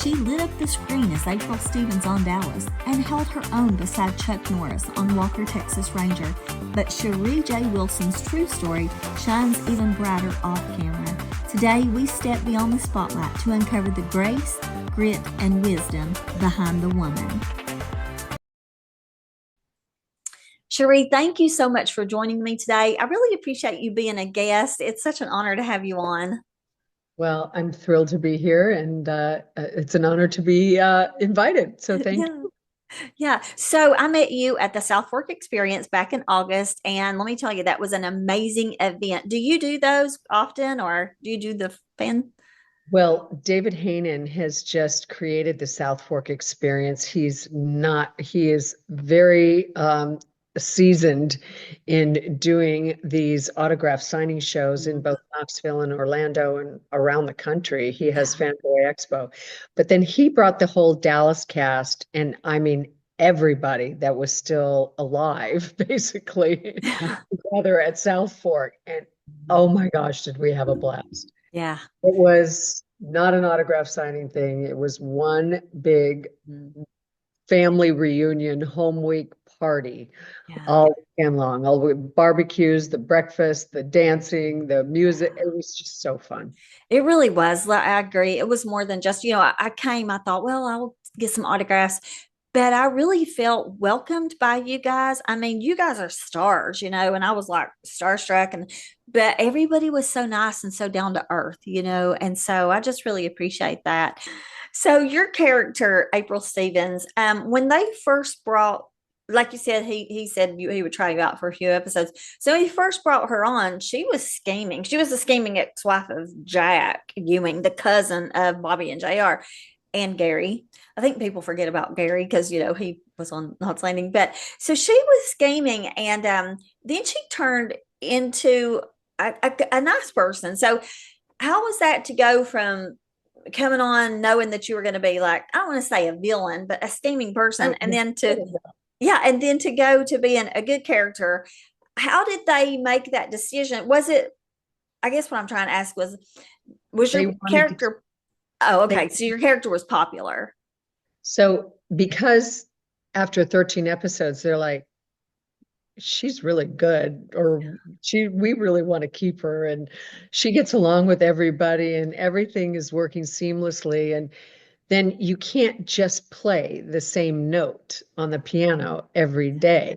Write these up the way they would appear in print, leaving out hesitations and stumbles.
She lit up the screen as April Stevens on Dallas and held her own beside Chuck Norris on Walker, Texas Ranger. But Sheree J. Wilson's true story shines even brighter off camera. Today, we step beyond the spotlight to uncover the grace, grit, and wisdom behind the woman. Sheree, thank you so much for joining me today. I really appreciate you being a guest. It's such an honor to have you on. Well, I'm thrilled to be here, and it's an honor to be invited. So thank you. Yeah. So I met you at the South Fork Experience back in August, and let me tell you, that was an amazing event. Do you do those often, or do you do the fan? Well, David Hainan has just created the South Fork Experience. He is very seasoned in doing these autograph signing shows in both Knoxville and Orlando and around the country. He has Fanboy Expo. But then he brought the whole Dallas cast, and I mean, everybody that was still alive, basically, together at South Fork. And oh my gosh, did we have a blast. Yeah. It was not an autograph signing thing. It was one big family reunion home week party all weekend long. All the barbecues, the breakfast, the dancing, the music. It was just so fun. It really was. I agree. It was more than just, I came, I thought, well, I'll get some autographs, but I really felt welcomed by you guys. I mean, you guys are stars, and I was like starstruck, but everybody was so nice and so down to earth, and so I just really appreciate that. So your character, April Stevens, when they first brought, like you said, he said he would try you out for a few episodes. So when he first brought her on, she was scheming. She was the scheming ex-wife of Jack Ewing, the cousin of Bobby and JR and Gary. I think people forget about Gary because he was on Knots Landing. But so she was scheming, and then she turned into a nice person. So how was that to go from coming on knowing that you were going to be like, I don't want to say a villain, but a scheming person, and then to go to being a good character? How did they make that decision? Was it, I guess what I'm trying to ask was your character Oh, okay. So your character was popular. So because after 13 episodes, they're like, she's really good, or we really want to keep her, and she gets along with everybody, and everything is working seamlessly. And then you can't just play the same note on the piano every day.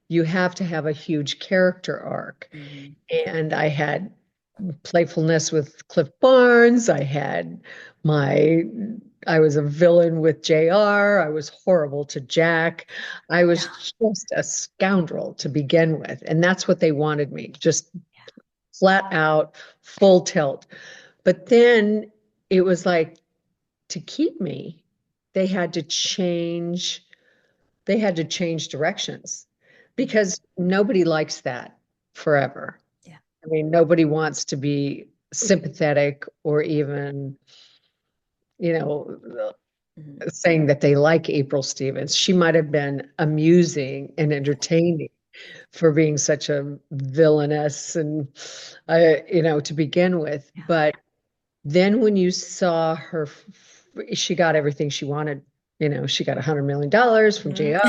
You have to have a huge character arc. And I had playfulness with Cliff Barnes. I was a villain with JR. I was horrible to Jack. I was just a scoundrel to begin with. And that's what they wanted me, just flat out, full tilt. But then it was like, to keep me, they had to change directions, because nobody likes that forever. I mean, nobody wants to be sympathetic or even, saying that they like April Stevens. She might have been amusing and entertaining for being such a villainess and, to begin with. But then when you saw her, she got everything she wanted. She got $100 million from JR.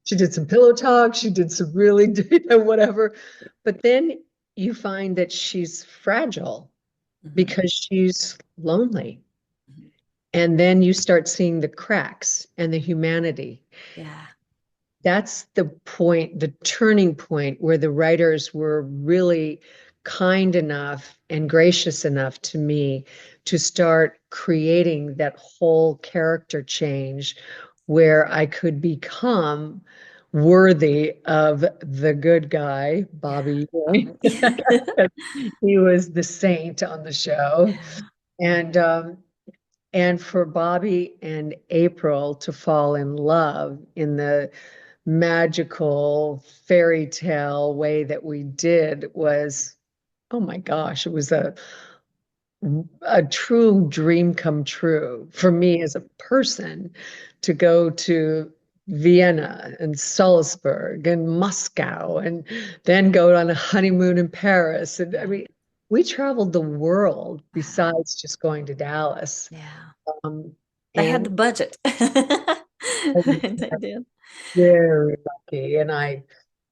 She did some pillow talk. She did some really, whatever. But then you find that she's fragile because she's lonely. And then you start seeing the cracks and the humanity. Yeah. That's the point, the turning point, where the writers were really kind enough and gracious enough to me to start creating that whole character change, where I could become worthy of the good guy, Bobby. He was the saint on the show. And for Bobby and April to fall in love in the magical fairy tale way that we did was, oh my gosh, it was a true dream come true for me as a person, to go to Vienna and Salzburg and Moscow and then go on a honeymoon in Paris. And I mean, we traveled the world Wow. besides just going to Dallas. Yeah. Um, They had the and budget. I They got did. very lucky, and I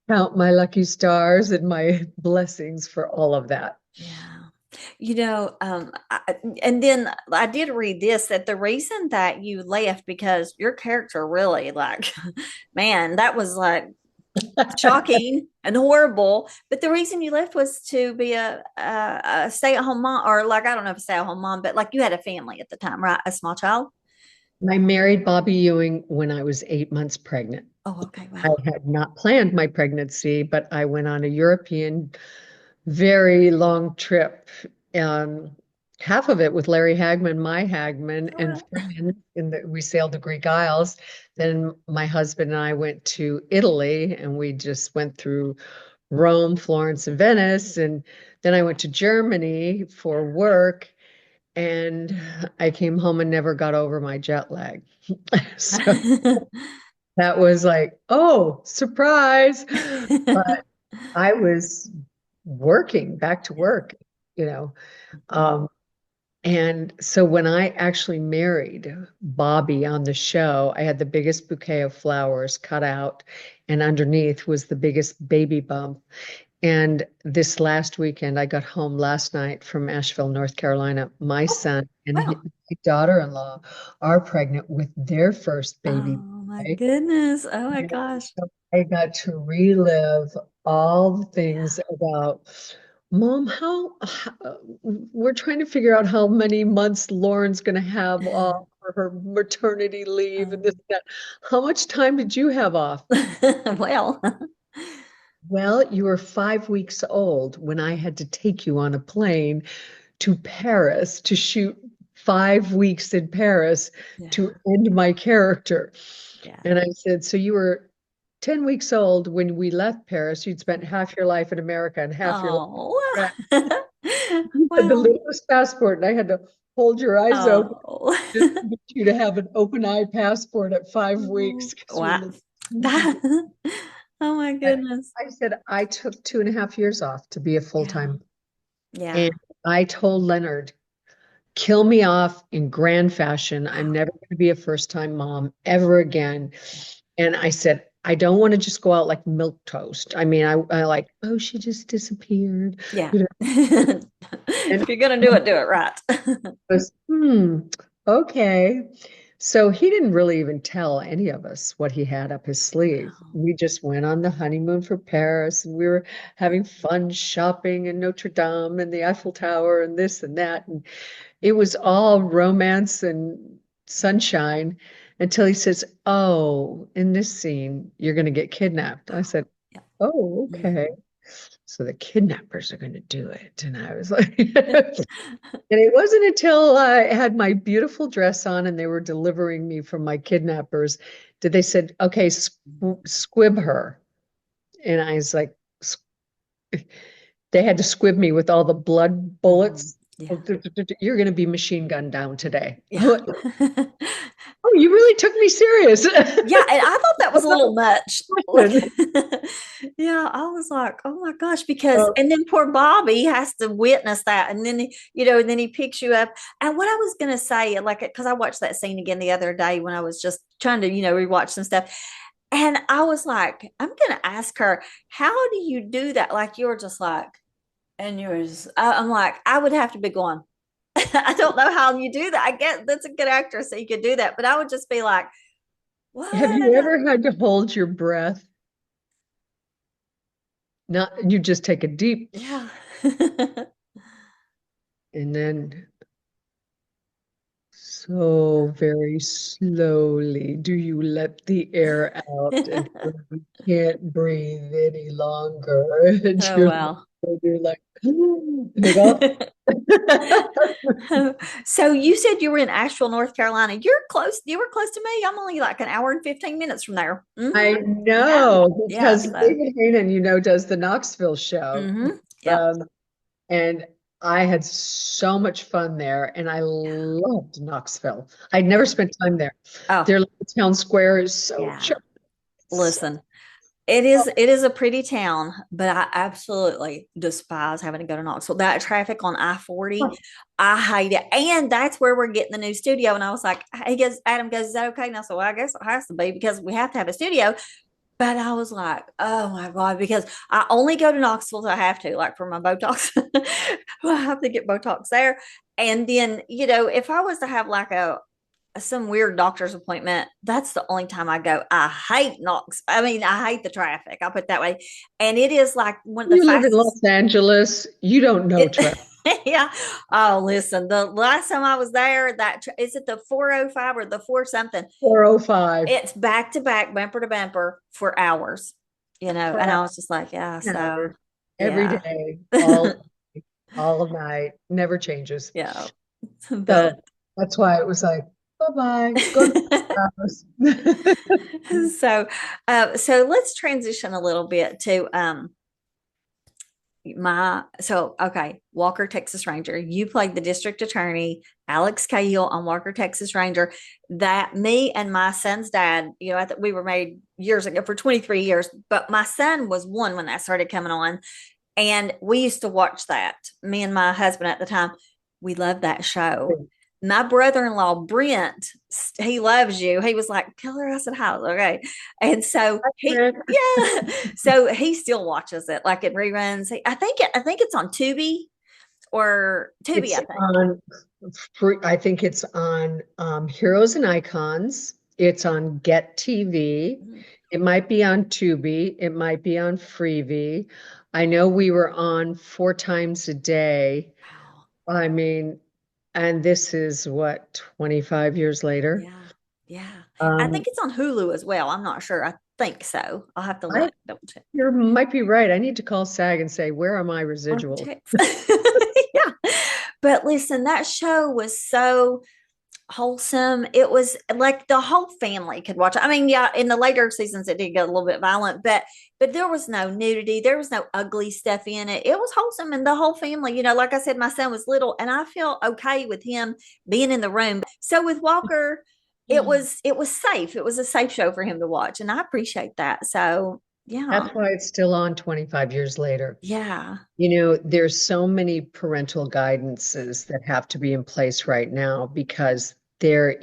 count my lucky stars and my blessings for all of that. Yeah. And then I did read this that the reason that you left because your character really like, man, that was like shocking and horrible. But the reason you left was to be a stay-at-home mom, or like I don't know if a stay-at-home mom, but like you had a family at the time, right? A small child. I married Bobby Ewing when I was 8 months pregnant. Oh, okay. I Wow. had not planned my pregnancy, but I went on a European, very long trip. Um, Half of it with Larry Hagman, my Hagman, Oh, and wow. friends. We sailed the Greek Isles. Then my husband and I went to Italy, and we just went through Rome, Florence, and Venice. And then I went to Germany for work, and I came home and never got over my jet lag. So that was like, oh, surprise. But I was working back to work, you know. Um, and so when I actually married Bobby on the show, I had the biggest bouquet of flowers cut out, and underneath was the biggest baby bump. And this last weekend, I got home last night from Asheville, North Carolina. My Oh, son and wow. my daughter-in-law are pregnant with their first baby Oh my boy. goodness. Oh my And gosh. so I got to relive all the things about Mom, we're trying to figure out how many months Lauren's going to have off for her maternity leave and this Um, and that. How much time did you have off? well, Well, you were 5 weeks old when I had to take you on a plane to Paris to shoot 5 weeks in Paris to yeah, end my character. yeah. And I said, so you were 10 weeks old when we left Paris. You'd spent half your life in America and half your life in Oh, France. You had the well, littlest passport, and I had to hold your eyes open oh, just to get you to have an open eye passport at 5 weeks because we wow. lived. That, oh my But goodness. I said I took 2.5 years off to be a Yeah, full-time. And yeah. I told Leonard, kill me off in grand fashion. I'm never going to be a first-time mom ever again. And I said, I don't want to just go out like milk toast. I mean, I like, oh, she just disappeared. Yeah. You know, and If you're gonna do it right. was, okay. So he didn't really even tell any of us what he had up his sleeve. Wow. We just went on the honeymoon for Paris, and we were having fun shopping in Notre Dame and the Eiffel Tower and this and that. And it was all romance and sunshine until he says, oh, in this scene, you're going to get kidnapped. I Oh, said, yeah. oh, Mhm. okay. So the kidnappers are going to do it. And I was like, and it wasn't until I had my beautiful dress on and they were delivering me from my kidnappers did they said, okay, squib her. And I was like, they had to squib me with all the blood Mhm. bullets. Yeah. Oh, you're going to be machine gunned down today. Yeah. Oh, you really took me serious. Yeah, and I thought that was a little much. Like, Question. yeah, I was like, oh my gosh, because Oh, and then poor Bobby has to witness that, and then and then he picks you up. And what I was gonna say, like, because I watched that scene again the other day when I was just trying to, rewatch some stuff, and I was like, I'm gonna ask her, how do you do that? Like, you're just like, and you're just, I'm like, I would have to be going. I don't know how you do that. I get that's a good actress, so you could do that, but I would just be like, have you what? ever had to hold your breath? Not you just take a deep Yeah. and then so very slowly do you let the air out until you can't breathe any longer. And Oh wow. you're like, you go. So you said you were in Asheville, North Carolina. You're close. You were close to me. I'm only like an hour and 15 minutes from there. I Yeah. know Yeah. because So, David Hayden, does the Knoxville show. yep. Um, and I had so much fun there, and I loved Knoxville. I'd never Yeah. spent time there. Oh, Their little town square is so yeah. charming. Listen. It is a pretty town, but I absolutely despise having to go to Knoxville. That traffic on I-40, I hate it. And that's where we're getting the new studio. And I was like, he goes, Adam goes, is that okay? And I said, well, I guess it has to be because we have to have a studio. But I was like, oh my God, because I only go to Knoxville if I have to, like for my Botox. I have to get Botox there. And then, if I was to have like some weird doctor's appointment, that's the only time I go. I hate Knox. I mean, I hate the traffic. I'll put it that way. And it is like one of the You live in fastest. Los Angeles, you don't know It, traffic. yeah. Oh, listen, the last time I was there, is it the 405 or the four something? 405 It's back to back, bumper to bumper for hours, and for I was just like, yeah, so hours every yeah. day, all night, never changes. Yeah. So But that's why it was like, bye-bye, go to the house. so let's transition a little bit to okay, Walker, Texas Ranger. You played the district attorney, Alex Cahill on Walker, Texas Ranger. That me and my son's dad, I think we were married years ago for 23 years, but my son was one when that started coming on. And we used to watch that. Me and my husband at the time, we loved that show. My brother-in-law Brent, he loves you. He was like, "Tell her I said hi." Okay, and so yeah, so he still watches it like it reruns. I think it's on Tubi or Tubi. It's I think. on I think it's on Heroes and Icons. It's on Get TV. Mhm. It might be on Tubi. It might be on Freevee. I know we were on 4 times a day. Wow. I mean, and this is what, 25 years later? Yeah. Yeah. I think Um, it's on Hulu as well. I'm not sure. I think so. I'll have to I look, double check. You might be right. I need to call SAG and say, where are my Or residuals? text. Yeah. But listen, that show was so wholesome. It was like the whole family could watch it. I mean, yeah, in the later seasons it did get a little bit violent, but there was no nudity, there was no ugly stuff in it. It was wholesome, and the whole family, like I said, my son was little, and I felt okay with him being in the room. So with Walker, it was safe. It was a safe show for him to watch, and I appreciate that. So yeah, That's why it's still on 25 years later. yeah. There's so many parental guidances that have to be in place right now because there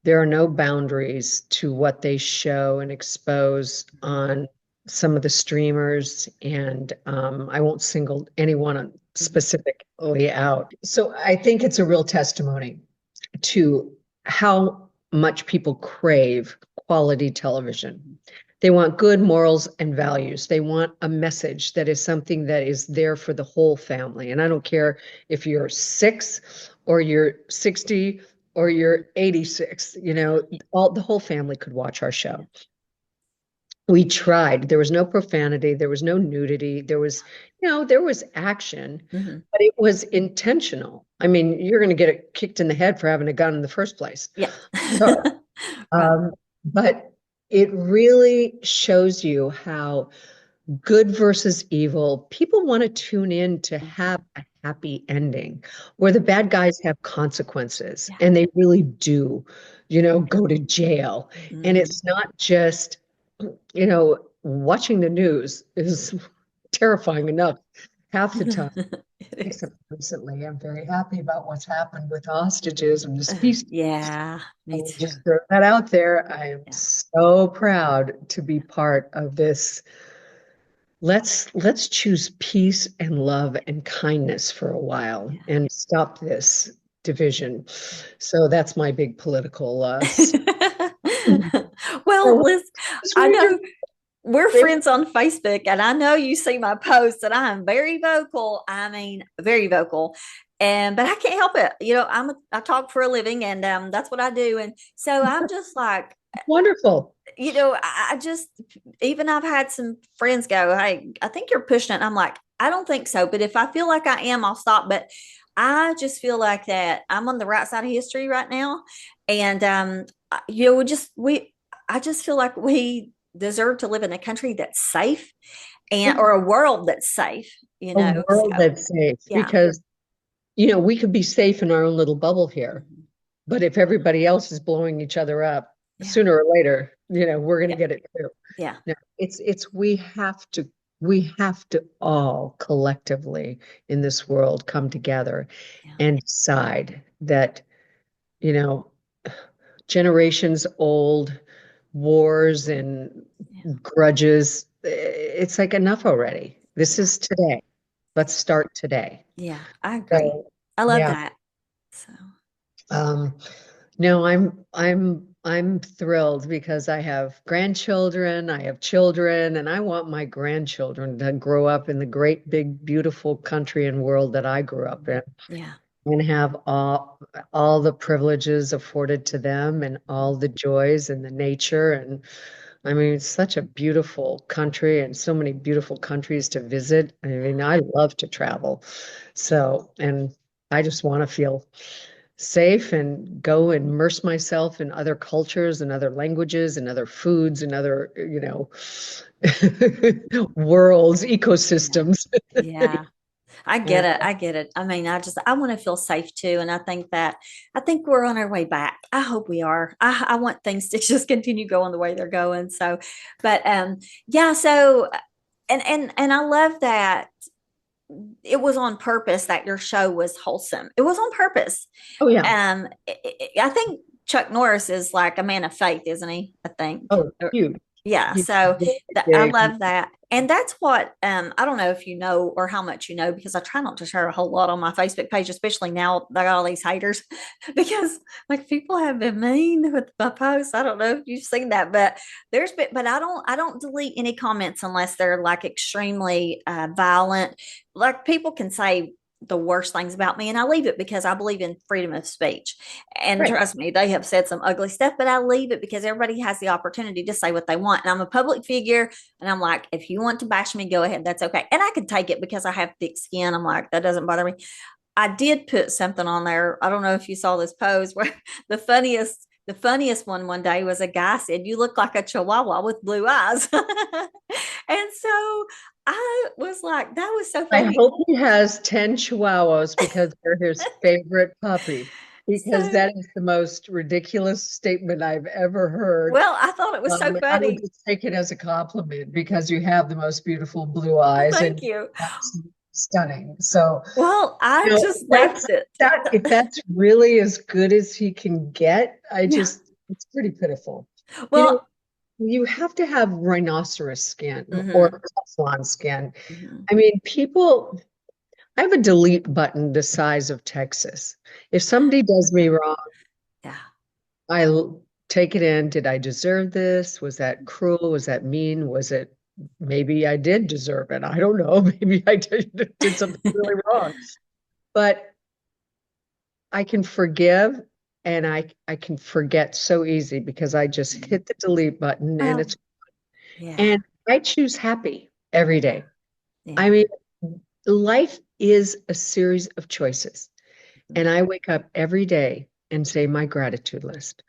are no boundaries to what they show and expose on some of the streamers, and I won't single anyone specifically out. So I think it's a real testimony to how much people crave quality television. They want good morals and values. They want a message that is something that is there for the whole family. And I don't care if you're 6 or you're 60 or you're 86, all the whole family could watch our show. We tried. There was no profanity, there was no nudity, there was action, Mm-hmm. but it was intentional. I mean, you're going to get it kicked in the head for having a gun in the first place. Yeah. Sorry. Right. But it really shows you how good versus evil, people want to tune in to have a happy ending where the bad guys have consequences Yeah. and they really do, go to jail. And Mm-hmm. it's not just, watching the news is terrifying enough half the time. It is. Except recently, I'm very happy about what's happened with hostages and this peace. Yeah, I me will too. just throw that out there. I am Yeah. so proud to be part of this. Let's choose peace and love and kindness for a while and stop this division. So that's my big political Well, so Liz, I know we're friends on Facebook, and I know you see my posts, and I am very vocal. I mean, very vocal. But I can't help it. I talk for a living, and that's what I do. And so I'm just like, wonderful. I just, even I've had some friends go, "Hey, I think you're pushing it." And I'm like, I don't think so. But if I feel like I am, I'll stop. But I just feel like that I'm on the right side of history right now. And, I just feel like we deserve to live in a country that's safe or a world that's safe, A world So, that's safe yeah. because we could be safe in our own little bubble here, but if everybody else is blowing each other up, Yeah. sooner or later, we're going to Yeah. get it too. Yeah. No, it's we have to all collectively in this world come together Yeah. and decide that, you know, generations old wars and Yeah. grudges, it's like enough already. This Yeah. is today. Let's start today. Yeah. I agree. So, I love yeah. that. So, Um, no, I'm thrilled because I have grandchildren, I have children, and I want my grandchildren to grow up in the great, big, beautiful country and world that I grew up in yeah. and have all the privileges afforded to them and all the joys and the nature. And I mean, it's such a beautiful country and so many beautiful countries to visit. I mean, I love to travel. So, and I just want to feel safe and go immerse myself in other cultures and other languages and other foods and other, worlds, Yeah. ecosystems. Yeah. I Yeah. get it. I get it. I mean, I want to feel safe too. And I think we're on our way back. I hope we are. I want things to just continue going the way they're going. So, but, yeah. So, and I love that it was on purpose that your show was wholesome. It was on purpose. Oh yeah. I think Chuck Norris is like a man of faith, isn't he? I think. Oh, huge. Yeah, Huge. so I Big. love that. And that's what I don't know if you know or how much you know because I try not to share a whole lot on my Facebook page, especially now that I got all these haters because like people have been mean with my posts. I don't know if you've seen that, but but I don't delete any comments unless they're like extremely violent. Like people can say the worst things about me and I leave it because I believe in freedom of speech. And Right. trust me, they have said some ugly stuff, but I leave it because everybody has the opportunity to say what they want. And I'm a public figure. And I'm like, if you want to bash me, go ahead. That's okay. And I could take it because I have thick skin. I'm like, that doesn't bother me. I did put something on there. I don't know if you saw this post where the funniest one day was a guy said, "You look like a chihuahua with blue eyes." And so I was like, that was so I funny. hope he has 10 chihuahuas because they're his favorite puppy, because So, that is the most ridiculous statement I've ever heard. well, I thought it was so I would funny. just take it as a compliment because you have the most beautiful blue eyes Thank and you. absolutely stunning. So, Well, I just that's left it. that if that's really as good as he can get, Yeah. it's pretty pitiful. You know, Well, you have to have rhinoceros skin mm-hmm, or Teflon skin. mm-hmm, I mean, I have a delete button the size of Texas. If somebody does me wrong, yeah, take it in. Did I deserve this? Was that cruel? Was that mean? Maybe I did deserve it. I don't know. Maybe I did something really wrong. But I can forgive and I can forget so easy because I just hit the delete button well, yeah, and I choose happy every yeah, day. I yeah, mean, life is a series of choices. And I wake up every day and say my gratitude list.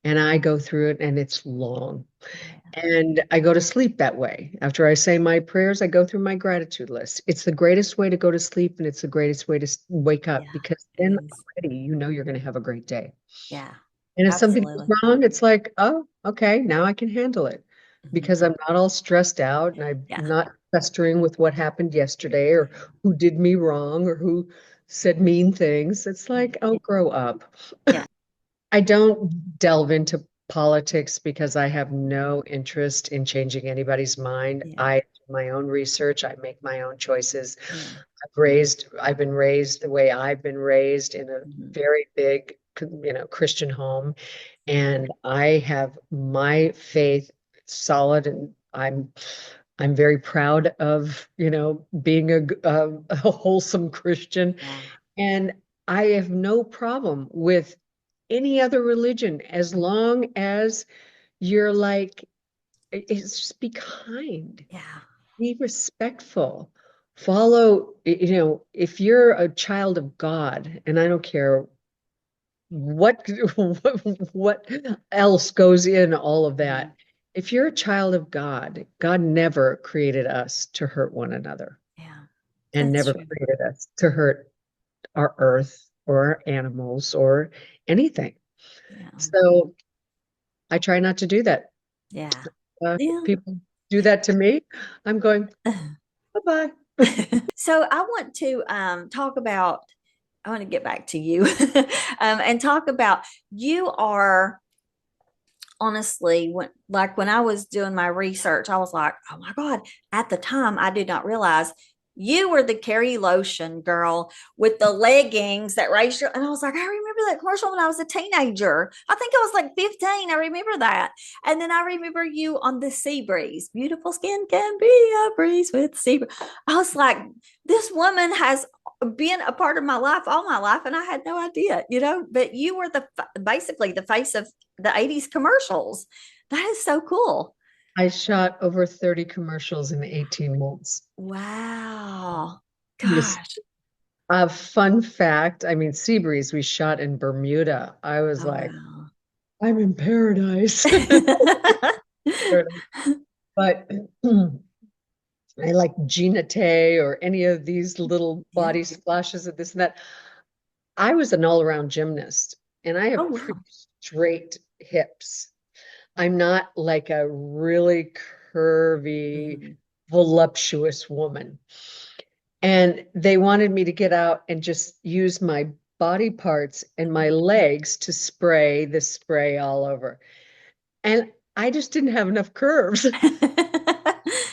And I go through it and it's long. yeah, And I go to sleep that way. After I say my prayers, I go through my gratitude list. It's the greatest way to go to sleep and it's the greatest way to wake up yeah, because it then is. already you know you're going to have a great day. Yeah, And if something goes absolutely. wrong, it's like, oh, okay, now I can handle it Mhm. because I'm not all stressed out and I'm Yeah, not festering with what happened yesterday or who did me wrong or who said mean things. It's like, oh, grow up. yeah, I don't delve into politics because I have no interest in changing anybody's mind. yeah, I do my own research, I make my own choices. yeah, I've been raised the way I've been raised in a mhm, very big, Christian home, and I have my faith solid, and I'm very proud of, being a wholesome Christian, yeah, and I have no problem with any other religion as long as you're like, it's just be kind, yeah, be respectful, follow, if you're a child of God, and I don't care what what else goes in all of mhm, that. If you're a child of God, God never created us to hurt one another yeah. and That's never true. created us to hurt our earth or our animals or anything. Yeah, So I try not to do that. Yeah. If Yeah. people do that to me, I'm going, bye-bye. So I want to talk about, I want to get back to you and talk about you are honestly when I was doing my research, I was like, oh my God, at the time I did not realize you were the Carrie Lotion girl with the leggings that raised your, and I was like, I remember that commercial when I was a teenager. I think I was like 15. I remember that. And then I remember you on the Sea Breeze. Beautiful skin can be a breeze with sea breeze. I was like, this woman has been a part of my life all my life, and I had no idea, but you were basically the face of the 80s commercials. That is so cool. I shot over 30 commercials in 18 months. Wow. Yes. Gosh. A fun fact, I mean, Seabreeze, we shot in Bermuda. I was Oh, like, wow. I'm in paradise. But I like Gina Tay or any of these little Yeah. body splashes of this and that. I was an all-around gymnast and I Oh, have pretty wow. straight hips. I'm not like a really curvy, Mhm. voluptuous woman. And they wanted me to get out and just use my body parts and my legs to spray the spray all over. And I just didn't have enough curves.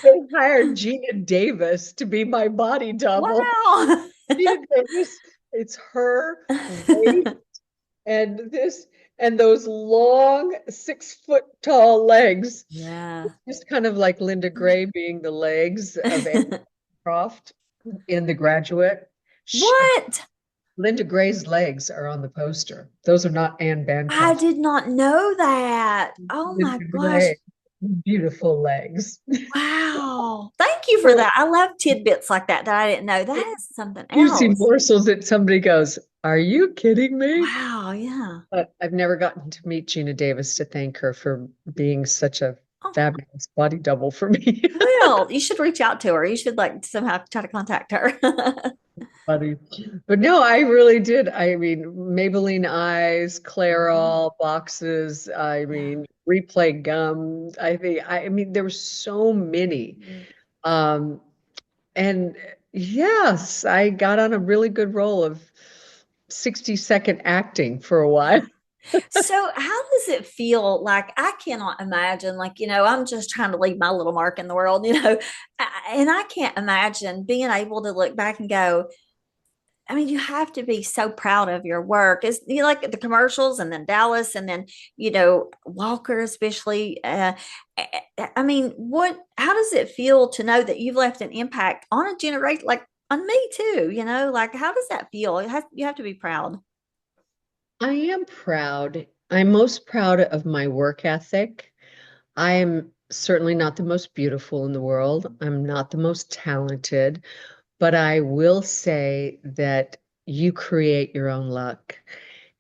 They hired Gina Davis to be my body double. Wow. Gina Davis, it's her weight and this and those long 6 foot tall legs. Yeah. Just kind of like Linda Gray being the legs of Anne Croft in The Graduate. What? Linda Gray's legs are on the poster. Those are not Anne I Bancroft. did not know that. Oh my Linda gosh. Gray, beautiful legs. Wow. Thank you for that. I love tidbits like that I didn't know. That is something Juicy else. morsels that somebody goes, are you kidding me? Wow. Yeah. But I've never gotten to meet Gina Davis to thank her for being such a Oh, fabulous body double for me. well, you should reach out to her. You should like somehow try to contact her. Funny. But no, I really did. I mean, Maybelline eyes, Clairol boxes, I Yeah. mean, replay gum. I mean, there were so many. Um, and yes, I got on a really good roll of 60-second acting for a while. So, how does it feel? Like, I cannot imagine, like, I'm just trying to leave my little mark in the world, and I can't imagine being able to look back and go, I mean, you have to be so proud of your work. Is you like the commercials and then Dallas and then, Walker, especially. I mean, how does it feel to know that you've left an impact on a generation, like on me too, like, how does that feel? You have to be proud. I am proud. I'm most proud of my work ethic. I am certainly not the most beautiful in the world. I'm not the most talented, but I will say that you create your own luck.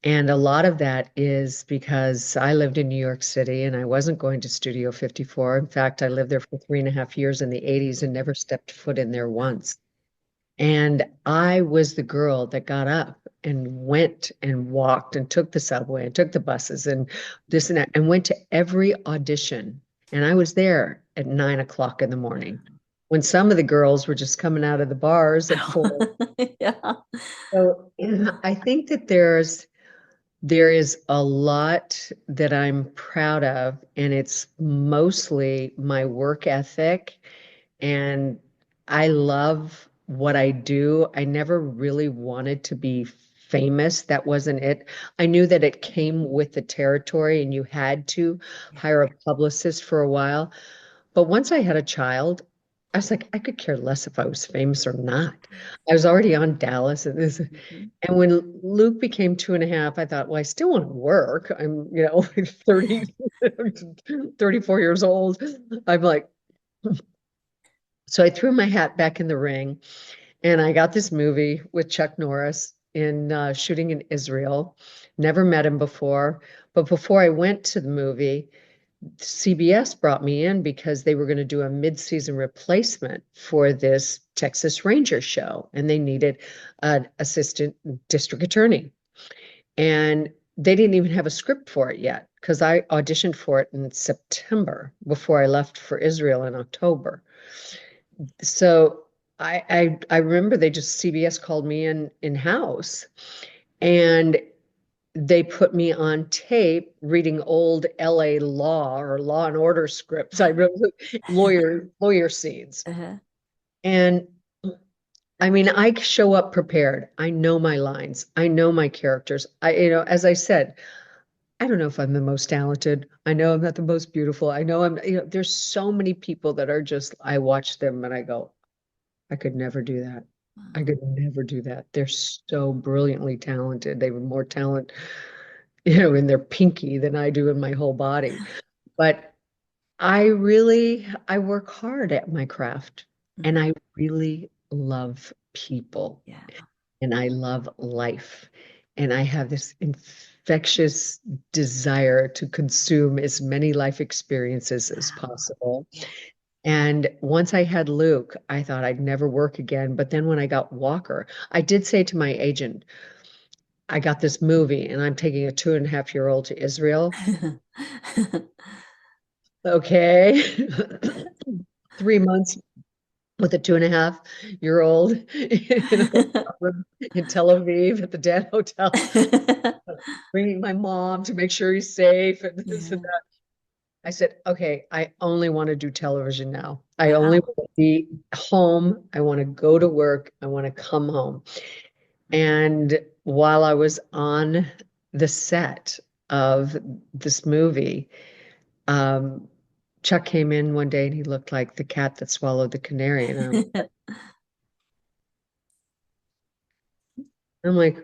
And a lot of that is because I lived in New York City and I wasn't going to Studio 54. In fact, I lived there for 3.5 years in the 80s and never stepped foot in there once. And I was the girl that got up and went and walked and took the subway and took the buses and this and that and went to every audition. And I was there at 9 o'clock in the morning when some of the girls were just coming out of the bars at 4. Yeah. So I think that there is a lot that I'm proud of, and it's mostly my work ethic. And I love what I do. I never really wanted to be famous. That wasn't it. I knew that it came with the territory, and you had to hire a publicist for a while. But once I had a child, I was like, I could care less if I was famous or not. I was already on Dallas and this. Mhm. And when Luke became 2.5, I thought, well, I still want to work. I'm, 30, 34 years old. I'm like, so I threw my hat back in the ring and I got this movie with Chuck Norris in shooting in Israel. Never met him before. But before I went to the movie, CBS brought me in because they were going to do a mid-season replacement for this Texas Ranger show, and they needed an assistant district attorney. And they didn't even have a script for it yet. because I auditioned for it in September before I left for Israel in October. So I remember they just CBS called me in house, and they put me on tape reading old LA Law or Law and Order scripts. I wrote lawyer scenes. Uh-huh. And I mean, I show up prepared. I know my lines. I know my characters. As I said, I don't know if I'm the most talented. I know I'm not the most beautiful. I know there's so many people that are just, I watch them and I go, I could never do that. I Wow. could never do that. They're so brilliantly talented. They have more talent, in their pinky than I do in my whole body. But I work hard at my craft, and Mhm. I really love people, Yeah. and I love life. And I have this infectious desire to consume as many life experiences as Wow. possible. Yeah. And once I had Luke, I thought I'd never work again. But then when I got Walker, I did say to my agent, I got this movie and I'm taking a 2.5-year-old to Israel. Okay. 3 months with a 2.5-year-old in a hotel room in Tel Aviv at the Dan Hotel, bringing my mom to make sure he's safe and this and Yeah. that. I said, okay, I only want to do television now. I only Wow. want to be home. I want to go to work. I want to come home. And while I was on the set of this movie, um, Chuck came in one day and he looked like the cat that swallowed the canary. And I'm like,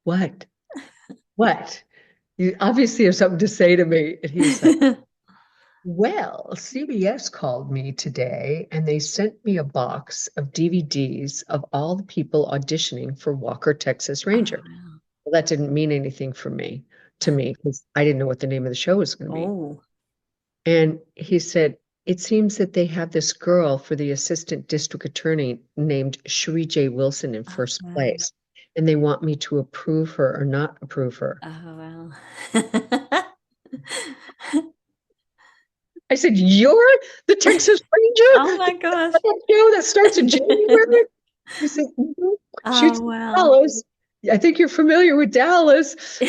what? What? You obviously have something to say to me. And he was like, well, CBS called me today and they sent me a box of DVDs of all the people auditioning for Walker, Texas Oh, Ranger. wow. Well, that didn't mean anything to me, because I didn't know what the name of the show was going to be. Oh. And he said, it seems that they have this girl for the assistant district attorney named Sheree J. Wilson in Oh, first wow. place. And they want me to approve her or not approve her. Oh, wow. I said, you're the Texas Oh Ranger? my gosh. That show that starts in January? He said, "Mhm. Oh, Shoots in wow. Dallas. I think you're familiar with Dallas."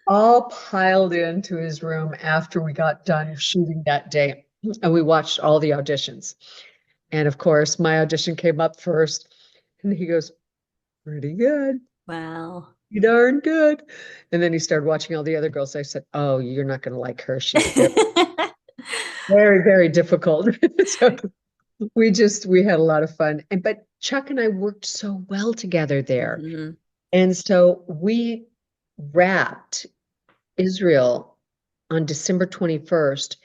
All piled into his room after we got done shooting that day. And we watched all the auditions. And of course, my audition came up first. And he goes, pretty good. Wow. You darn good. And then he started watching all the other girls. I said, oh, you're not going to like her. She's very, very, very difficult. So we had a lot of fun. But Chuck and I worked so well together there. Mhm. And so we wrapped Israel on December 21st.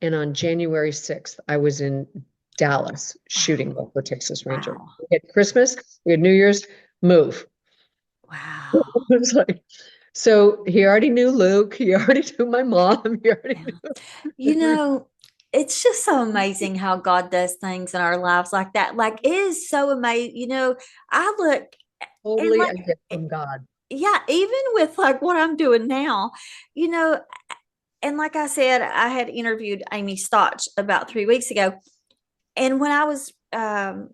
And on January 6th, I was in Dallas shooting Oh, Local Texas Ranger. wow. We had Christmas, we had New Year's, move. Wow. It was like, so he already knew Luke, he already knew my mom, he already Yeah. knew You know, it's just so amazing how God does things in our lives like that. Like it is so amazing. I look and totally like a gift from God. yeah, even with like what I'm doing now, you know, and like I said, I had interviewed Amy Stotch about 3 weeks ago. And when I was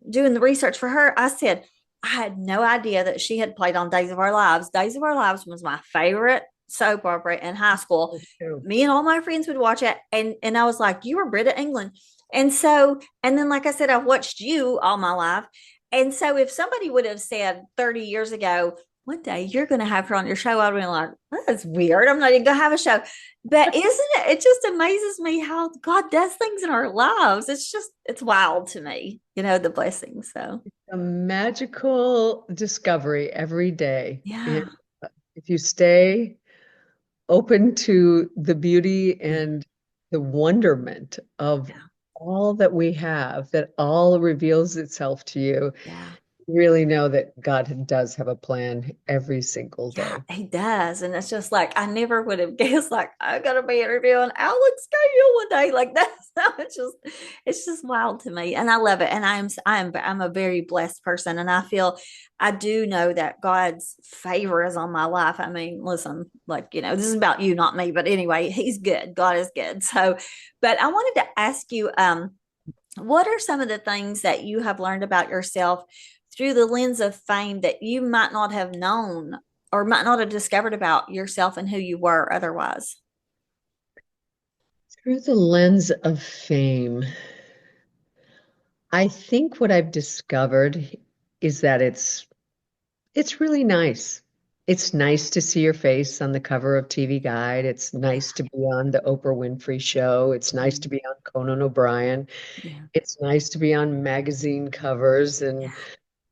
doing the research for her, I said, I had no idea that she had played on Days of Our Lives. Days of Our Lives was my favorite soap opera in high school. Me too. Me and all my friends would watch it. And I was like, you were Britta England. And then, like I said, I've watched you all my life. And so if somebody would have said 30 years ago, one day you're going to have her on your show, I'd be like, that's weird. I'm not even going to have a show. But isn't it? It just amazes me how God does things in our lives. It's wild to me, the blessings. So, A magical discovery every day. And yeah. if you stay open to the beauty and the wonderment of Yeah. all that we have, that all reveals itself to you, Yeah. really know that God does have a plan every single Yeah, day. he does. And it's just like I never would have guessed like I'm gonna be interviewing Alex Cahill one day. Like that's it's just wild to me. And I love it. And I'm a very blessed person. And I feel I do know that God's favor is on my life. I mean, listen, like, this is about you, not me. But anyway, he's good. God is good. So, but I wanted to ask you, what are some of the things that you have learned about yourself through the lens of fame that you might not have known or might not have discovered about yourself and who you were otherwise? Through the lens of fame, I think what I've discovered is that it's really nice. It's nice to see your face on the cover of TV Guide. It's Yeah. nice to be on the Oprah Winfrey Show. It's nice to Mm, be on Conan O'Brien. yeah. It's nice to be on magazine covers. And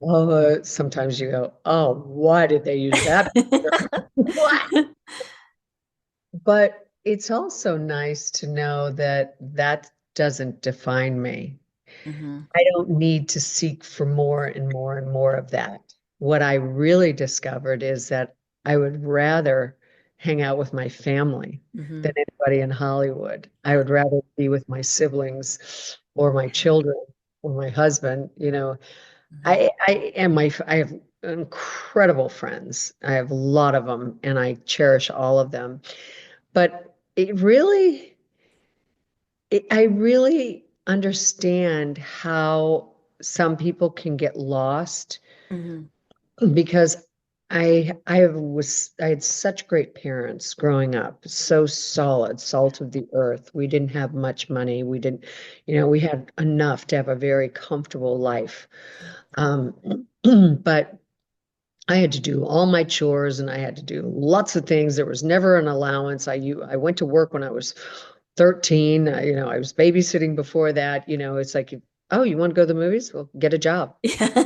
Yeah. sometimes you go, oh, why did they use that picture? What? But it's also nice to know that that doesn't define me. Hmm. I don't need to seek for more and more and more of that. What I really discovered is that I would rather hang out with my family than Hmm. anybody in Hollywood. I Yeah. would rather be with my siblings or my children or my husband. Hmm. I have incredible friends. I have a lot of them and I cherish all of them. But I really understand how some people can get lost Hmm. because I had such great parents growing up, so solid, salt of the earth. We didn't have much money. We didn't, we had enough to have a very comfortable life. But I had to do all my chores and I had to do lots of things. There was never an allowance. I went to work when I was 13. I was babysitting before that. It's like, oh, you want to go to the movies? Well, get a job. Yeah.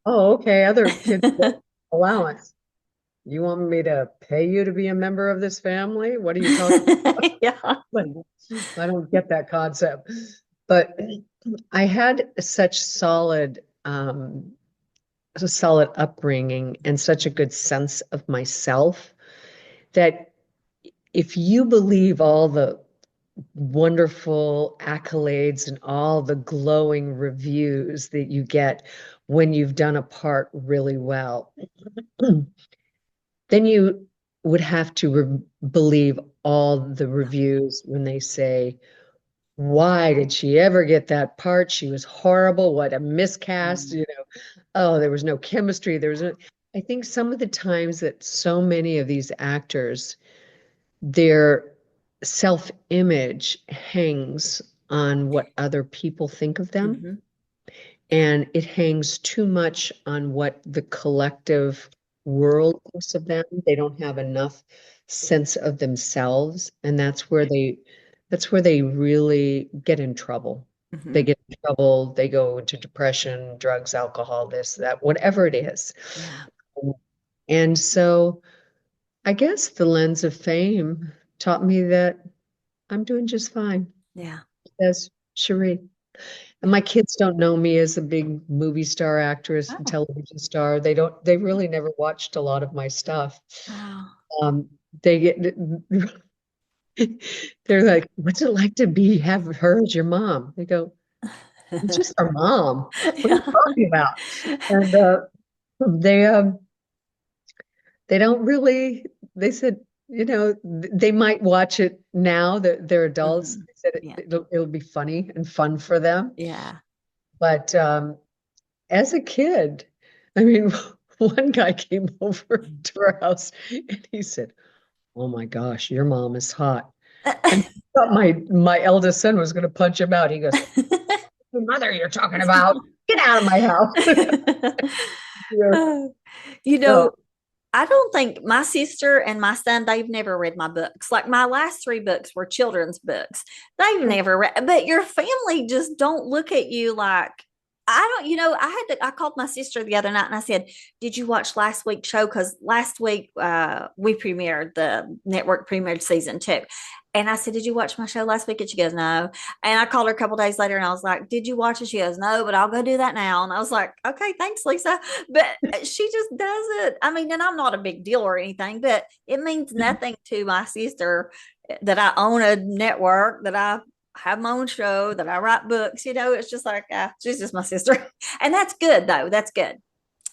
Oh, okay. Other kids get allowance. You want me to pay you to be a member of this family? What are you talking Yeah. about? I don't get that concept. But I had a solid upbringing and such a good sense of myself that if you believe all the wonderful accolades and all the glowing reviews that you get when you've done a part really well, then you would have to believe all the reviews when they say, why did she ever get that part? She was horrible. What a miscast. Mm. Oh, there was no chemistry. I think some of the times that so many of these actors, their self-image hangs on what other people think of them, Hmm. Yeah. and it hangs too much on what the collective world thinks of them. They don't have enough sense of themselves, and that's where they really get in trouble. They Hmm. get in trouble, they go into depression, drugs, alcohol, this, that, whatever it is. Yeah. And so I guess the lens of fame taught me that I'm doing just fine, Yeah. says Sheree. And Yeah. my kids don't know me as a big movie star actress and Oh, television star. They really never watched a lot of my stuff. wow. Um, they get, they're like, what's it like to have her as your mom? They go, it's just our mom. What are you Yeah. talking about? And they, they don't really, they said, they might watch it now that they're adults. Mhm. They said Yeah. it'll be funny and fun for them. Yeah. But as a kid, I mean, one guy came over to our house and he said, "Oh my gosh, your mom is hot." And I thought my eldest son was going to punch him out. He goes, "Your mother you're talking about. Get out of my house." Yeah. You know, So, I don't think my sister and my son, they've never read my books. Like my last three books were children's books. They've never read, but your family just don't look at you like, I don't, I called my sister the other night and I said, "Did you watch last week's show?" Because last week we premiered, the network premiered season 2. And I said, "Did you watch my show last week?" And she goes, "No." And I called her a couple days later and I was like, "Did you watch it?" She goes, "No, but I'll go do that now." And I was like, "Okay, thanks, Lisa." But she just does it. I mean, and I'm not a big deal or anything, but it means nothing to my sister that I own a network, that I have my own show, that I write books. It's just like, she's just my sister. And that's good, though. That's good.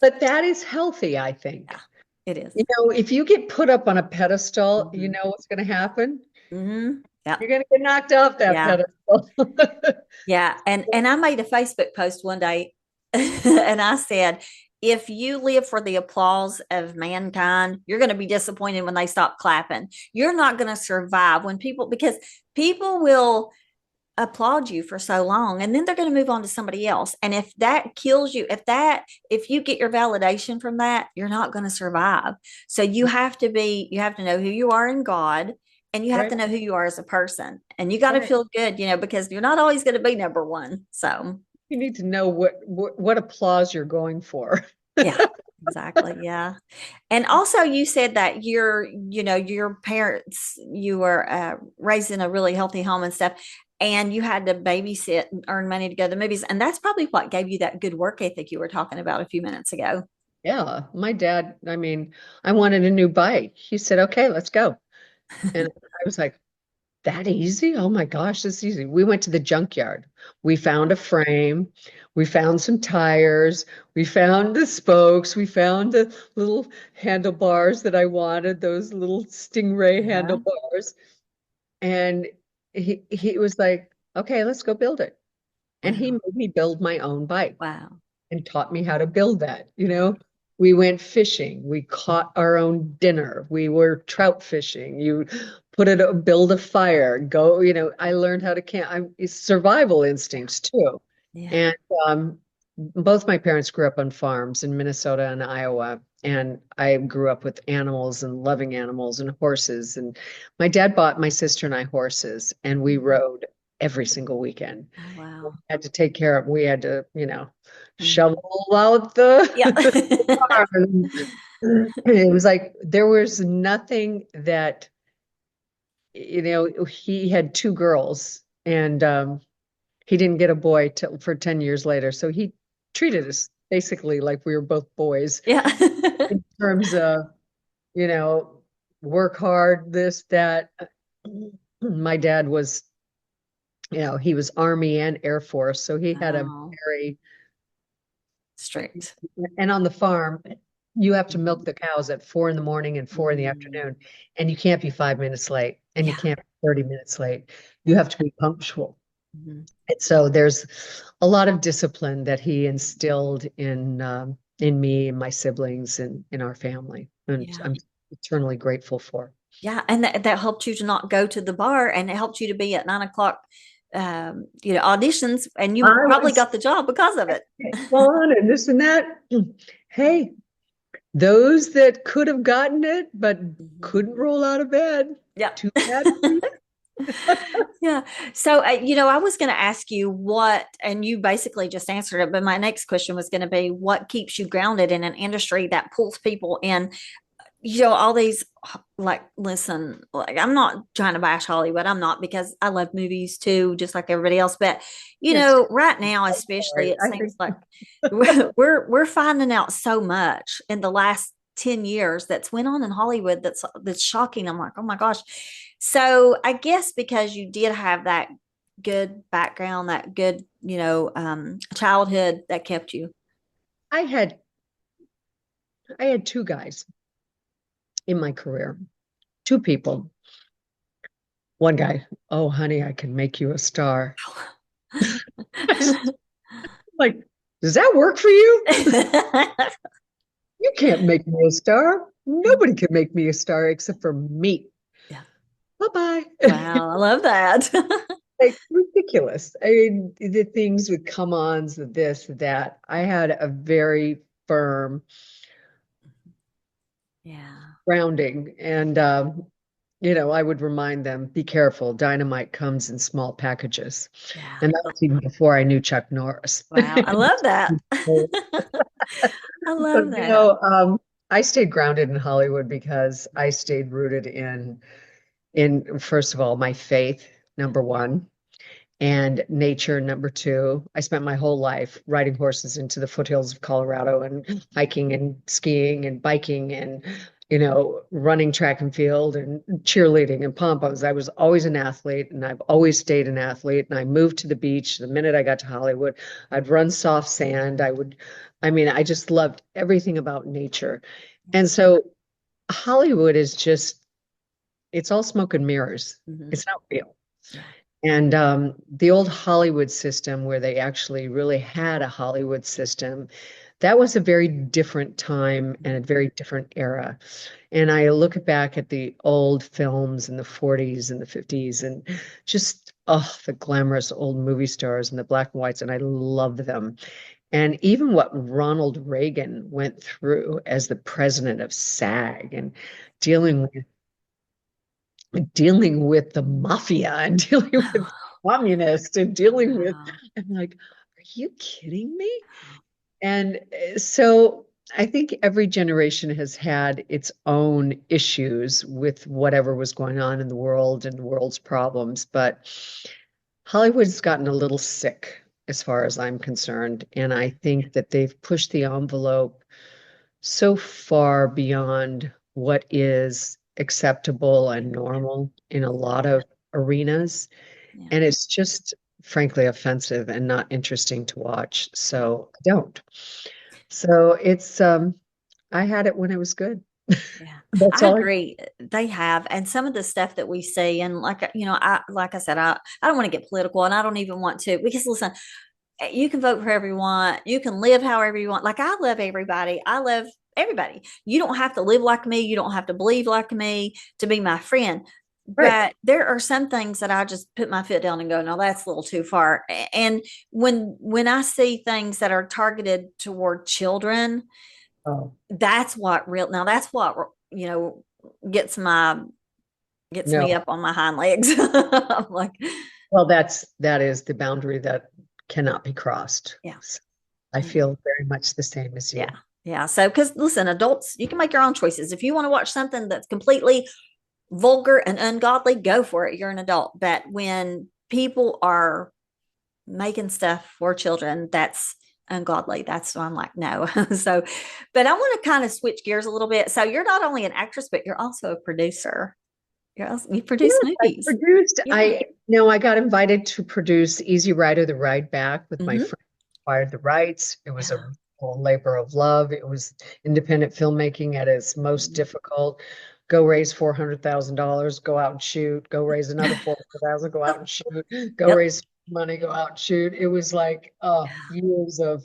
But that is healthy, I think. Yeah, it is. You know, if you get put up on a pedestal, you Mm-hmm. know what's going to happen? Mm-hmm. You're Yep. going to get knocked off that Yeah. pedestal. Yeah. And I made a Facebook post one day and I said, if you live for the applause of mankind, you're going to be disappointed when they stop clapping. You're not going to survive when because people will applaud you for so long and then they're going to move on to somebody else. And if that kills you, if you get your validation from that, you're not going to survive. So you have to know who you are in God, and you have Right, to know who you are as a person, and you got to right. feel good, because you're not always going to be number one. So You need to know what applause you're going for. yeah, exactly. Yeah. And also you said that your parents, you were raised in a really healthy home and stuff, and you had to babysit and earn money to go to the movies. And that's probably what gave you that good work ethic you were talking about a few minutes ago. Yeah, my dad, I mean, I wanted a new bike. He said, "Okay, let's go." And I was like, "That easy? Oh my gosh, this is easy." We went to the junkyard. We found a frame. We found some tires. We found the spokes. We found the little handlebars that I wanted, those little stingray Yeah. handlebars. And he was like, "Okay, let's go build it." And he Wow. made me build my own bike Wow. and taught me how to build that. You Yeah. know, we went fishing. We caught our own dinner. We were trout fishing. You build a fire, go, I learned how to camp. It's survival instincts too. Yeah. And both my parents grew up on farms in Minnesota and Iowa. And I grew up with animals and loving animals and horses. And my dad bought my sister and I horses, and we Mhm. rode every single weekend. Oh, We wow. had to take care of, we had to, Mhm. shovel out Yeah. the farm. It was like there was nothing that, he had two girls, and he didn't get a boy till for 10 years later. So he treated us basically like we were both boys Yeah. in terms of, you know, work hard, this, that. My dad was, he was Army and Air Force, so he had a Oh, very, strict. and on the farm, you have to milk Mhm. the cows at 4 in the morning and 4 in the afternoon, Mm. and you can't be 5 minutes late, and you Yeah. can't be 30 minutes late. You Yeah. have to be punctual. Mhm. And so there's a lot of discipline that he instilled in me and my siblings and in our family, and Yeah. I'm eternally grateful for. Yeah. And that helped you to not go to the bar, and it helped you to be at 9 o'clock, auditions, and you I probably was got the job because of it. fun and this and that. Hey, those that could have gotten it but Mhm. couldn't roll out of bed, Yeah. too bad for you. Yeah. So, I was going to ask you and you basically just answered it, but my next question was going to be, what keeps you grounded in an industry that pulls people in? All these, like, listen, like, I'm not trying to bash Hollywood. I'm not, because I love movies too, just like everybody else. But, Yes, right now, I'm especially, sorry. it I seems think like we're finding out so much in the last 10 years that's went on in Hollywood that's shocking. I'm like, oh my gosh. So I guess because you did have that good background, that good, childhood that kept you. I had I had two guys in my career, two people. One guy, "Oh, honey, I can make you a star." Like, does that work for you? You can't make me a star. Nobody can make me a star except for me. Yeah. Bye-bye. Wow, I love that. Like, ridiculous. I mean, the things with come-ons, the this, that. I had a very firm Yeah. grounding. And I would remind them, be careful, dynamite comes in small packages. Yeah. And that was even before I knew Chuck Norris. Wow. I love that. So, I but love that. I stayed grounded in Hollywood because I stayed rooted in first of all, my faith, number one, and nature, number two. I spent my whole life riding horses into the foothills of Colorado and hiking and skiing and biking and, running track and field and cheerleading and pom-poms. I was always an athlete and I've always stayed an athlete. And I moved to the beach the minute I got to Hollywood. I'd run soft sand. I just loved everything about nature. And so Hollywood is just, it's all smoke and mirrors. Hmm. It's not real. Yeah. And the old Hollywood system, where they actually really had a Hollywood system, that was a very different time and a very different era. And I look back at the old films in the 40s and the 50s and just, oh, the glamorous old movie stars and the black and whites, and I love them. And even what Ronald Reagan went through as the president of SAG and dealing with the mafia and dealing with communists and dealing with, Wow. I'm like, are you kidding me? And so I think every generation has had its own issues with whatever was going on in the world and the world's problems, but Hollywood's gotten a little sick as far as I'm concerned. And I think that they've pushed the envelope so far beyond what is acceptable and normal in a lot of arenas. Yeah. And it's just frankly offensive and not interesting to watch. Yeah. So I don't. So I had it when it was good. Yeah, That's I all I agree. They have, and some of the stuff that we see, and like I said, I don't want to get political, and I don't even want to because listen, you can vote for everyone, you can live however you want. Like I love everybody, I love everybody. You don't have to live like me, you don't have to believe like me to be my friend. right. But there are some things that I just put my foot down and go, no, that's a little too far. And when I see things that are targeted toward children, Oh, that's what you know gets my gets me no. up on my hind legs. I'm like, Well, that is the boundary that cannot be crossed. yeah, So I yeah, feel very much the same as yeah, you. yeah. So, because listen, adults, you can make your own choices. If you want to watch something that's completely vulgar and ungodly, go for it. You're an adult. But when people are making stuff for children, that's ungodly. That's why I'm like, no. So, but I want to kind of switch gears a little bit. So, you're not only an actress, but you're also a producer. You produce Yes, I movies. produced. Yeah. I got invited to produce Easy Rider, The Ride Back with my Hmm. friend who acquired the rights. It was a Yeah. whole labor of love. It was independent filmmaking at its most Mhm. difficult. Go raise $400,000, go out and shoot. Go raise another 400,000, go out and shoot. Go Yep. raise money, go out and shoot. It was like years of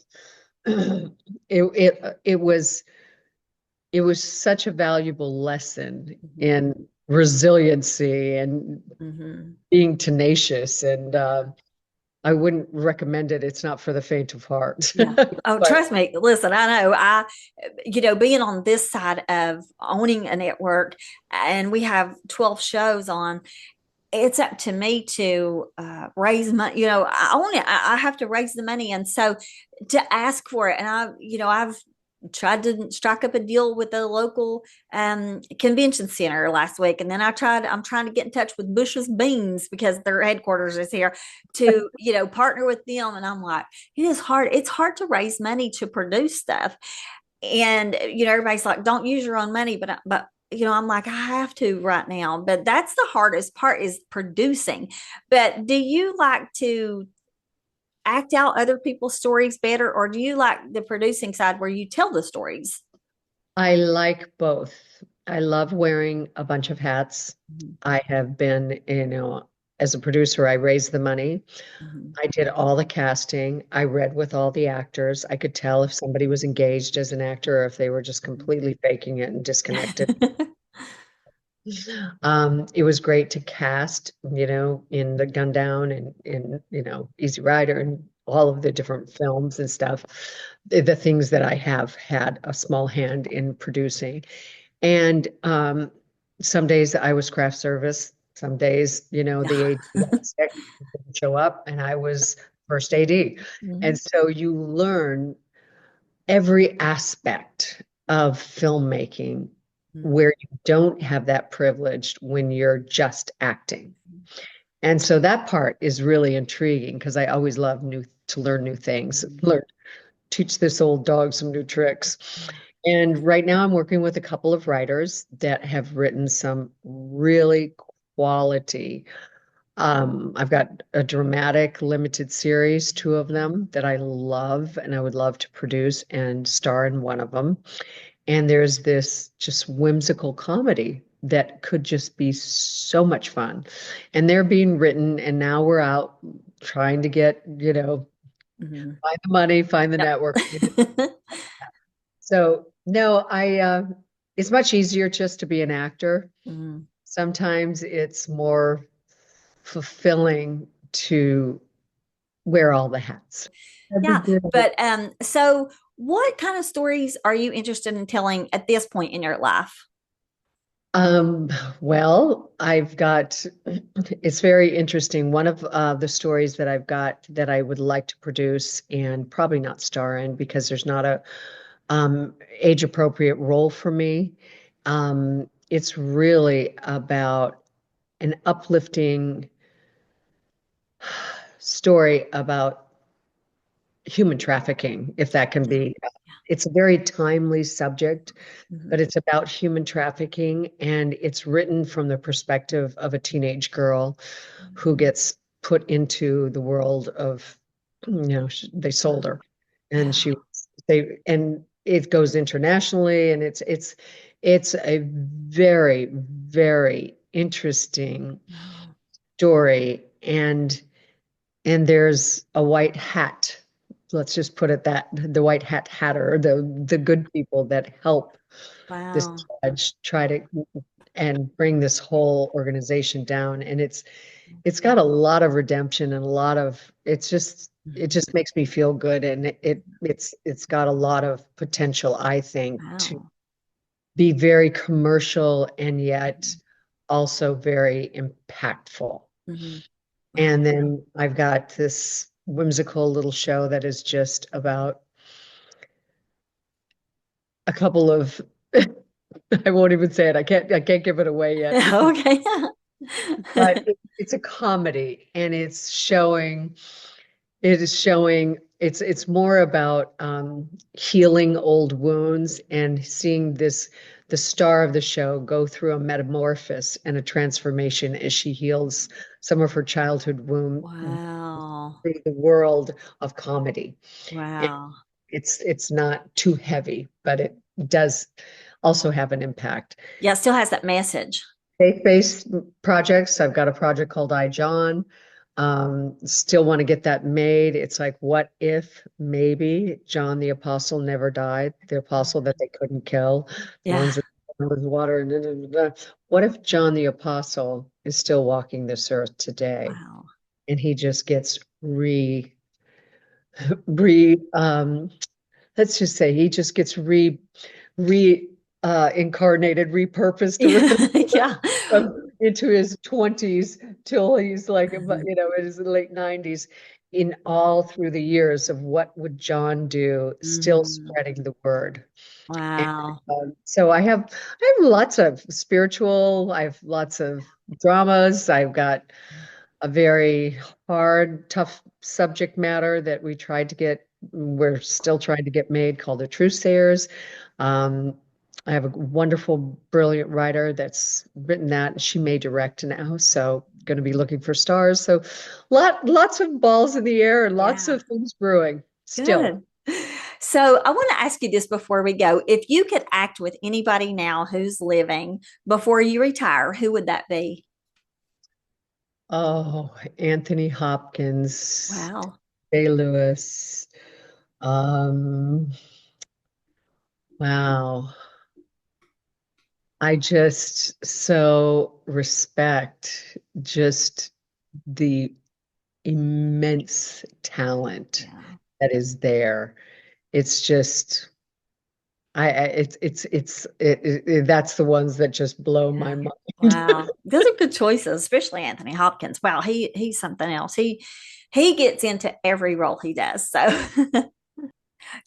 it was such a valuable lesson Mhm. in resiliency and Mhm. being tenacious. And I wouldn't recommend it. It's not for the faint of heart. Yeah. Oh, But trust me. Listen, I know. Being on this side of owning a network, and we have 12 shows on, it's up to me to raise money. I own it. I have to raise the money, and so to ask for it. And I've tried to strike up a deal with the local convention center last week, and then I'm trying to get in touch with Bush's Beans because their headquarters is here to partner with them. And I'm like, it is hard. It's hard to raise money to produce stuff, and everybody's like, don't use your own money, but I'm like, I have to right now. But that's the hardest part, is producing. But do you like to act out other people's stories better, or do you like the producing side where you tell the stories? I like both. I love wearing a bunch of hats. Mhm. I have been, as a producer, I raised the money. Mhm. I did all the casting. I read with all the actors. I could tell if somebody was engaged as an actor or if they were just completely faking it and disconnected. It was great to cast, in the Gundown and in, Easy Rider and all of the different films and stuff, the things that I have had a small hand in producing. And some days I was craft service. Some days, the AD got sick, didn't show up, and I was first AD. And Mhm. so you learn every aspect of filmmaking Mhm. where you don't have that privilege when you're just acting. And so that part is really intriguing because I always love to learn new things, Mhm. teach this old dog some new tricks. And right now I'm working with a couple of writers that have written some really quality. I've got a dramatic limited series, two of them that I love and I would love to produce and star in one of them. And there's this just whimsical comedy that could just be so much fun. And they're being written, and now we're out trying to get, Mhm. find the money, find the Yep. network. So, no, it's much easier just to be an actor. Mhm. Sometimes it's more fulfilling to wear all the hats. That'd be Yeah, great. but so what kind of stories are you interested in telling at this point in your life? Um, well, it's very interesting. One of the stories that I've got that I would like to produce and probably not star in because there's not a age appropriate role for me. It's really about an uplifting story about human trafficking, if that can be. It's a very timely subject, but Mhm. it's about human trafficking, and it's written from the perspective of a teenage girl who gets put into the world of, they sold her, and Yeah. and it goes internationally, and it's a very, very interesting Wow. story, and there's a white hat. Let's just put it that the white hat hatter, the good people that help this Wow. judge try to and bring this whole organization down. And it's got a lot of redemption and a lot of it Mhm. just makes me feel good. And it's got a lot of potential, I think, to Wow. be very commercial and yet also very impactful. Mhm. Wow. And then I've got this whimsical little show that is just about a couple of I won't even say it. I can't give it away yet because Okay. but it's a comedy and it's more about healing old wounds and seeing the star of the show go through a metamorphosis and a transformation as she heals some of her childhood wound Wow. through the world of comedy. And Wow. it's not too heavy, but it does also have an impact. Yeah, it still has that message. Faith-based projects. I've got a project called I, John. Still want to get that made. It's like, what if maybe John the Apostle never died? The apostle that they couldn't kill, the Yeah. ones that with water. Da, da, da, da. What if John the Apostle is still walking this earth today Wow. and he just gets re let's just say he just gets re incarnated, repurposed Yeah. into his 20s till he's like Mhm. in his late 90s, in all through the years of what would John do, still Mhm. spreading the word. And Wow. so I have lots of spiritual, I have lots of dramas, I've got a very hard, tough subject matter that we're still trying to get made called The Truthsayers. Um, I have a wonderful, brilliant writer that's written that. She may direct now, so going to be looking for stars. So lots of balls in the air and lots Yeah. of things brewing still. Good. So I want to ask you this before we go. If you could act with anybody now who's living before you retire, who would that be? Oh, Anthony Hopkins, Wow. Ray Lewis. Um, wow. I just so respect just the immense talent Yeah. that is there. It's just that's the ones that just blow my Yeah. mind. Wow. Those are good choices, especially Anthony Hopkins. Wow, he's something else. He gets into every role he does. So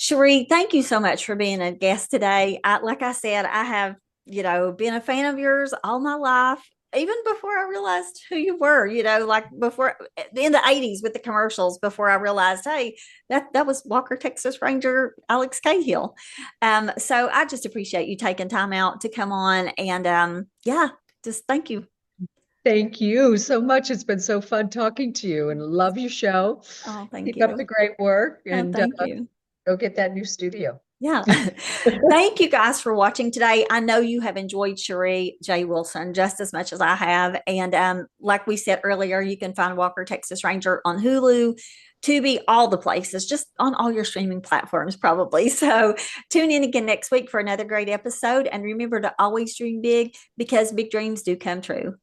Sheree, thank you so much for being a guest today. Like I said, I have, been a fan of yours all my life, even before I realized who you were, like before in the 80s with the commercials, before I realized, hey, that was Walker, Texas Ranger Alex Cahill. So I just appreciate you taking time out to come on and yeah, just thank you. Thank you so much. It's been so fun talking to you and love your show. Oh, thank Keep up the you. great work Oh, and thank you. go get that new studio. Yeah. Thank you guys for watching today. I know you have enjoyed Sheree J. Wilson just as much as I have. And like we said earlier, you can find Walker, Texas Ranger on Hulu, Tubi, all the places, just on all your streaming platforms, probably. So tune in again next week for another great episode. And remember to always dream big because big dreams do come true.